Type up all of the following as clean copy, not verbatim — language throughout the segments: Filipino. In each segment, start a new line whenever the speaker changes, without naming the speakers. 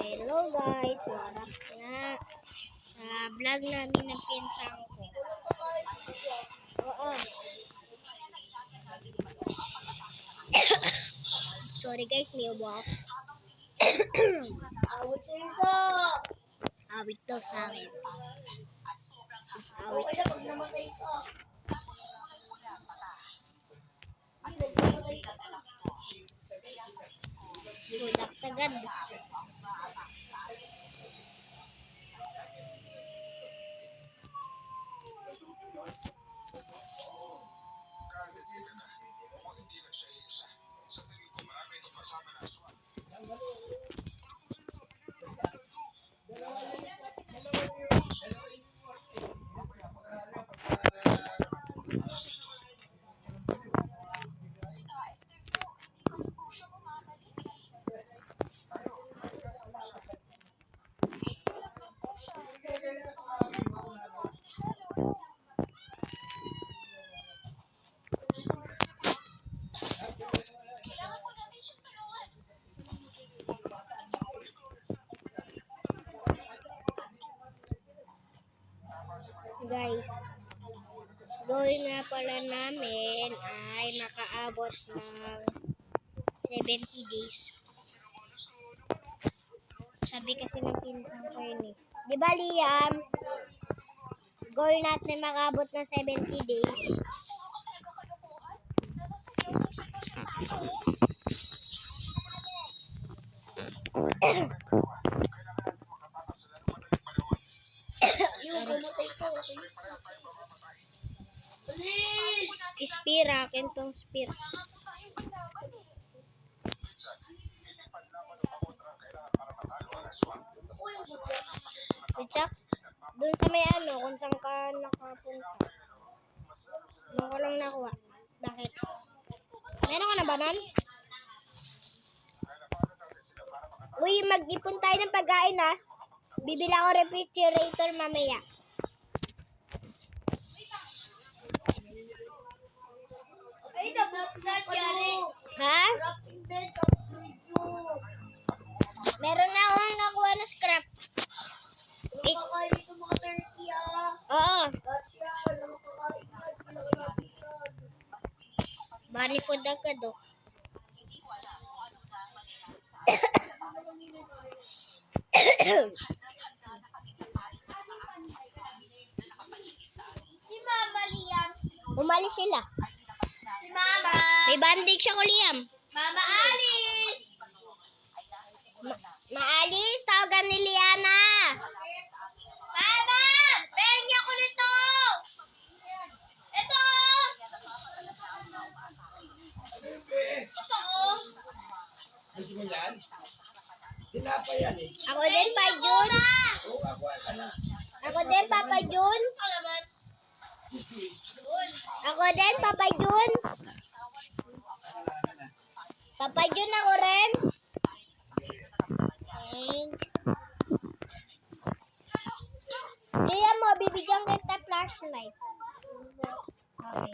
Hello guys, warap nga sa vlog namin ng pinsang ko. Oo. Sorry guys, may ubo ako.
Awit sa isa.
Awit to sa akin. Mas awit
Okay
sa
na pag namatay ka.
bulak sagad. Guys, goal nga pala namin ay makaabot ng 70 days. Sabi kasi ng pinsang ko yun eh. Di ba Liam? Goal natin makaabot ng 70 days.
Yung namatay ka. Please!
Spira, akin tong Spira. Kutsak, dun sa may ano, kung saan ka nakapunta. Doon ko lang nakuha. Bakit? Meron ka na ba nun? Uy, mag-ipon tayo ng pagkain ha. Bibili ako refrigerator mamaya.
Ay, nablock sa nangyari.
Ha?
Wrapping bench of review.
Meron na akong nakuha na scrap.
Walang kakain dito mga turkey ah.
Oo.
Gotcha. Walang kakain yan. Sila kalapit yan.
Bunny food agad oh.
Si Mama Liam.
Umalis sila.
Si Mama.
May bandage ako, Liam.
Mama Alice.
Maalis, tawagan ni Liana.
Mama! Pengi ako nito! Ito! Ito oh!
Gusto mo yan? Tinapa yan eh.
Ako din, Pa Jun.
Oo, kakuha ka na.
Ako din, Papa Jun.
Alamat. Doon.
Ako din, Papa Jun. Papa Jun, ako rin. Thanks. Liam mo, bibigyan kita flashlight. Okay.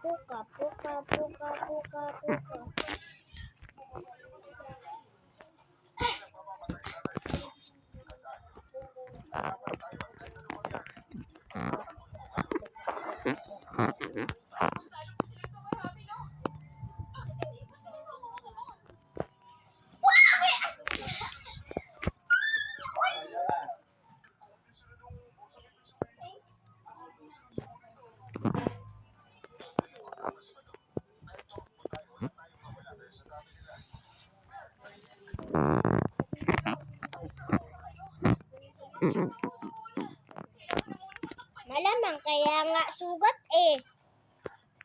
Puka, puka, puka, puka, puka. Malamang kaya nga sugat eh.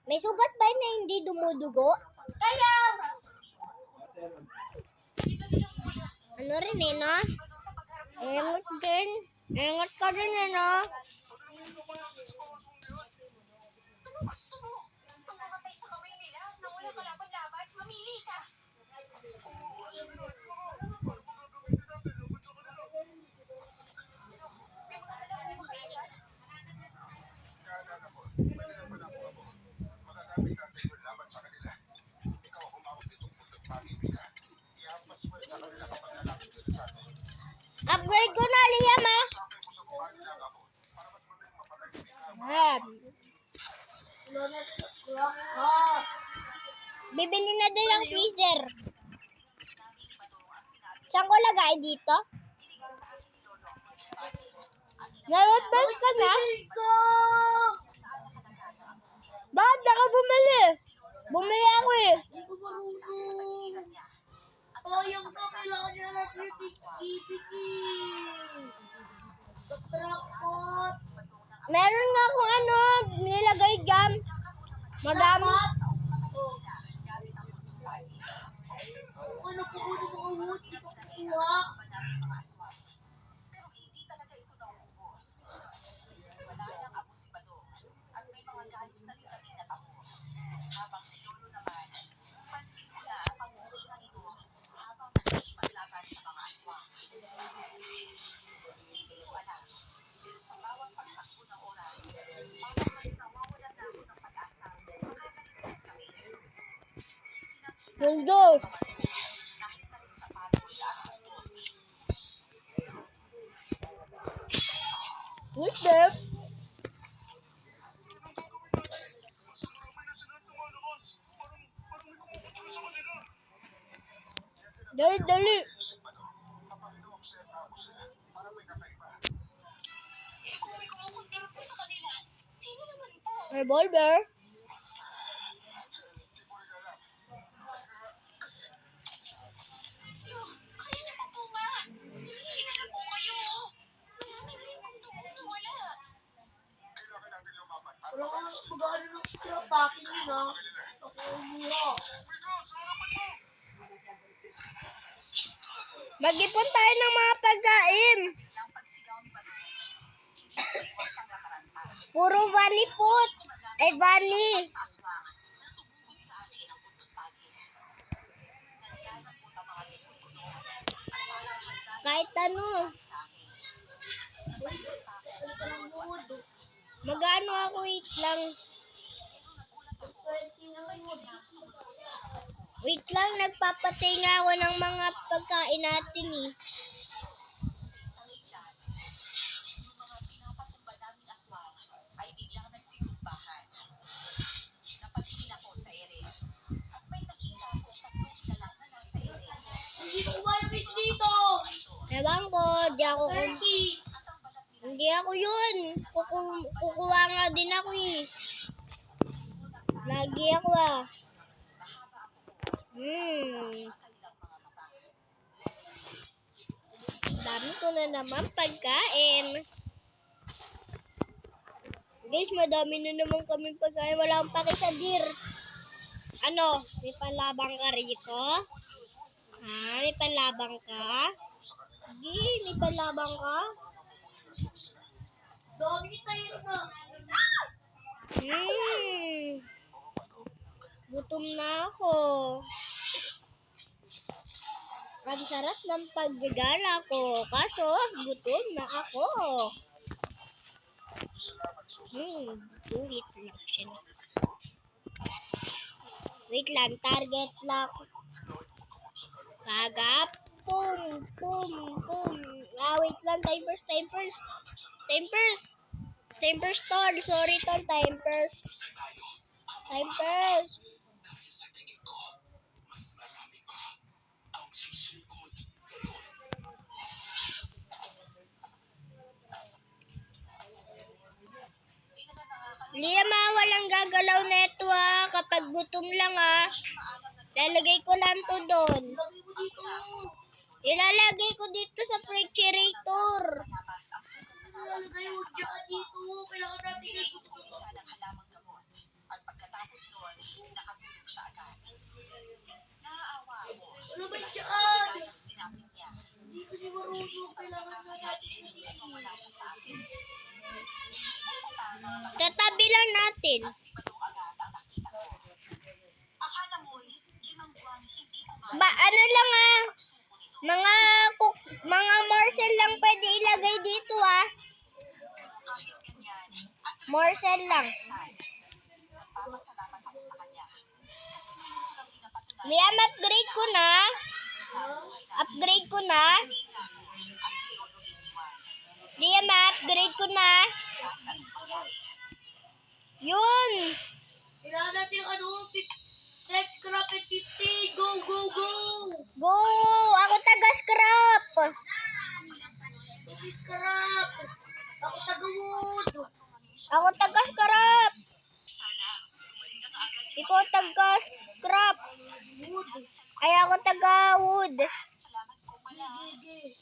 May sugat ba na hindi dumudugo?
Kaya!
Ano rin eh, no? Engot din. Engot ka din eh, no?
Anong gusto mo? Ang mamatay sa kamay nila nang walang kalaban-laban, mamili ka. May mga alam mo ba kayo dyan?
Ayan.
Wala na sa crack ka.
Bibili na din ng freezer. Saan ko lagay dito? Nalabas ka na?
Ko!
Bakit na ka bumili? Bumili ako eh.
Hindi ko marunong. Sayang ka, kailangan niya ng certificate. Sa crack pot.
Meron nga akong nilagay dyan. Madami.
Oh. Ano po ko ng mga wood? Hindi ko kukuha.
Pero hindi talaga ito nauubos. Wala nang abo si Badong at may mga galos na rin kami natamo. Habang si Lolo naman, pansin ko na ang pag-uwi ito habang nakikipaglaban sa mga aswang. Hindi ko alam, pero sa bawat pagtakbo ng oras, parang mas nawawalan na ako ng pag-asa makakaligtas kami.
Mundo.
Kahit na rin sa pagod at pagod.
What's that? Dali, dali.
Eh, kung may kumukontrol po sa kanila, sino naman po?
Revolver.
Kaya na po ba? Hihina na po kayo. Marami na rin pong tugong nawala.
Wala ka nang mag-ano ng scrap packing yun ha. Ako umuha.
Mag-ipon tayo ng mga pagkain.
Ang pagsigaw ni Badong, hindi ko iwasang nataranta.
Puro bunny food. Ay, bunny.
Sa aswang, nasubugod sa akin ang buntot pagi. Nangyayapot ang mga likod ko noon at parang handa
Kahit ano.
sa akin.
Ano ka ng wood?
Mag-ano ako, wait lang.
Pwede wood.
Wait lang, nagpapatay nga ako ng mga pagkain natin eh.
Sa ilan, yung mga pinapatumba naming aswang ay biglang nagsigumbahan. Napatingin ako sa ere at may nakita akong tatlong nilalang na nasa ere.
Ang sino kuha yung fish dito?
Ewan ko,
Turkey.
At ang balat nila
hindi ako yun. Kukuha nga din ako eh. Lagi ako ah.
kanilang mga mata.
Dami ko na naman pagkain. Guys, madami na naman kami pagkain. Wala akong pake sa deer. Ano? May panlabang ka rito? Ha? May panlabang ka? Hindi, may panlabang ka?
Dami tayo na.
Gutom na ako. Ang sarap ng paggagala ko. Kaso, gutom na ako. Wait lang siya. Wait lang, target lang. Pagap. Pum, pum, pum. Wait lang, time first. Time first, tol. Sorry, tol, time first. Liam, walang gagalaw neto kapag gutom lang lalagay ko lang to doon.
Lagay mo dito.
Ilalagay ko dito sa refrigerator.
Lalagay mo dyan dito. Kailangan natin yung
Kumuha siya ng halamang gamot at pagkatapos noon, nakatulog siya agad. Naaawa ako.
Ano ba dyan?
Kaya ang sinapit niya.
Hindi kasi marunong. Kailangan na natin yung
Wala siya sa akin.
Tatabi lang natin.
At si Badong agad ang nakita ko. Akala mo'y 5 buwan hindi kumain.
Ano lang
Suko nito.
mga morsel lang pwede ilagay dito
Pero kahit ganyan, at
Morsel lang.
nagpapasalamat ako sa kanya. Kasi ngayon ko lang pinapatunayan
Liam, upgrade ko na.
na buhay na
Upgrade ko na.
hindi nga ako at si Lolo iniwan.
Liam, ma-upgrade ko na. Yun!
Kailangan natin yung ano, let's scrap at 50. Go, go, go!
Go! Ako taga-scrap!
Baby scrap! Ako taga-wood!
Ako taga-scrap! Ikaw taga-scrap!
Wood!
Ay, ako taga-wood.
Salamat po pala.
Gigi!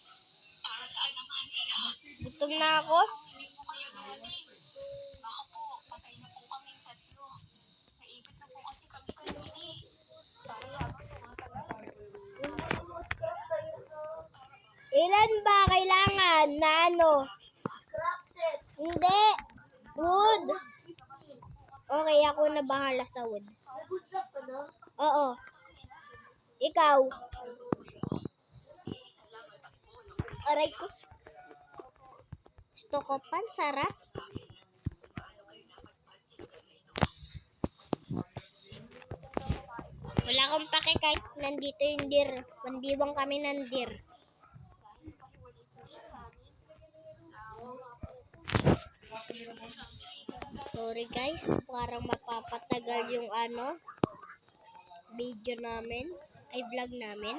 Para saan naman, Iha?
Gutom na ako.
Kung hindi po kayo dumating, baka po, patay na po kaming tatlo. Naipit na po kasi kami kanini. Dahil habang tumatagal,
Scrap tayo na.
Ilan ba kailangan na ano?
Crafted!
Hindi. Wood. Okay, ako na bahala sa wood.
May good stuff ka na?
Oo. Ikaw. Aray ko. Gusto ko pan, sarap. Wala akong pake kahit nandito yung deer. Pandiwang kami ng deer. Sorry guys, parang mapapatagal yung ano, video namin, ay vlog namin.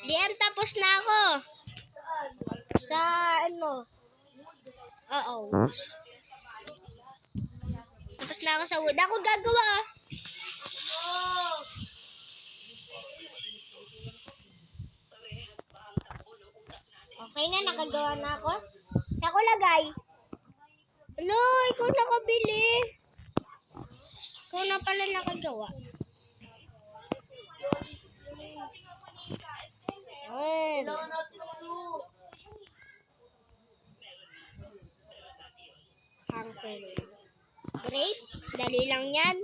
Liam, tapos na ako. Sa ano? Oo. Tapos na ako sa wood. Ako gagawa.
Oh!
Okay na, nakagawa na ako. Sa ko lagay. Hello, ikaw nakabili. Ikaw na pala nakagawa. Ayan.
Kailangan natin yung ano.
Hangkel. Grape? Dali lang yan.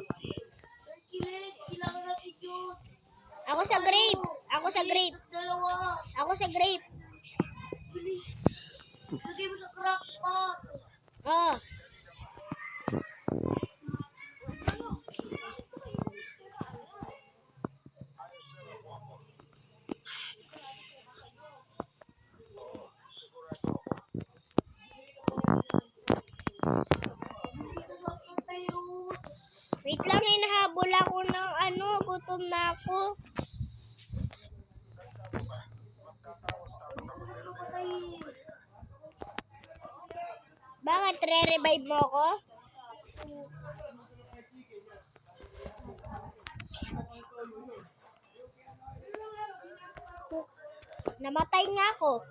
Kilit, kailangan natin yun.
Ako sa grape. Ako sa grape.
Dalawa.
Ako sa grape.
Bilis. Lagay mo sa crack pot.
Oh.
Sasaktan tayo.
Wait lang, hinahabol ako ng ano. Gutom na ako.
Ano ba tayo?
Bakit? Re-revive mo ako? Namatay nga ako.